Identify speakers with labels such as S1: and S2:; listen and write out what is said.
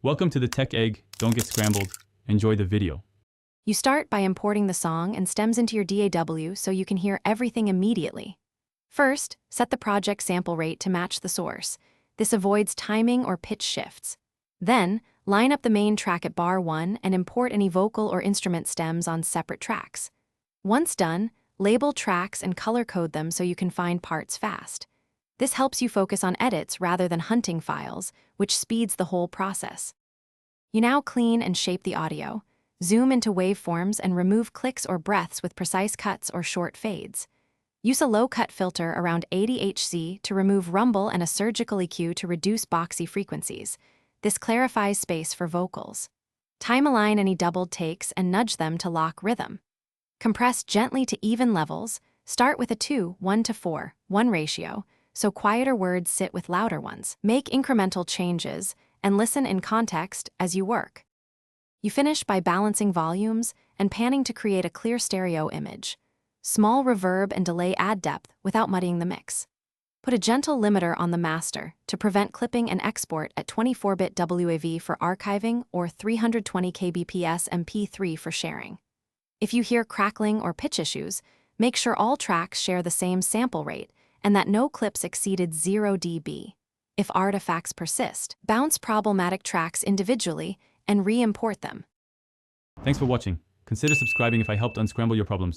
S1: Welcome to the Tech Egg. Don't get scrambled. Enjoy the video.
S2: You start by importing the song and stems into your DAW so you can hear everything immediately. First, set the project sample rate to match the source. This avoids timing or pitch shifts. Then, line up the main track at bar 1 and import any vocal or instrument stems on separate tracks. Once done, label tracks and color code them so you can find parts fast. This helps you focus on edits rather than hunting files, which speeds the whole process. You now clean and shape the audio, zoom into waveforms and remove clicks or breaths with precise cuts or short fades. Use a low-cut filter around 80 Hz to remove rumble and a surgical EQ to reduce boxy frequencies. This clarifies space for vocals. Time-align any doubled takes and nudge them to lock rhythm. Compress gently to even levels. Start with a 2:1:4:1 ratio, so quieter words sit with louder ones. Make incremental changes and listen in context as you work. You finish by balancing volumes and panning to create a clear stereo image. Small reverb and delay add depth without muddying the mix. Put a gentle limiter on the master to prevent clipping and export at 24-bit WAV for archiving or 320 kbps MP3 for sharing. If you hear crackling or pitch issues, make sure all tracks share the same sample rate and that no clips exceeded 0 dB. If artifacts persist, bounce problematic tracks individually and re-import them.
S1: Thanks for watching. Consider subscribing if I helped unscramble your problems.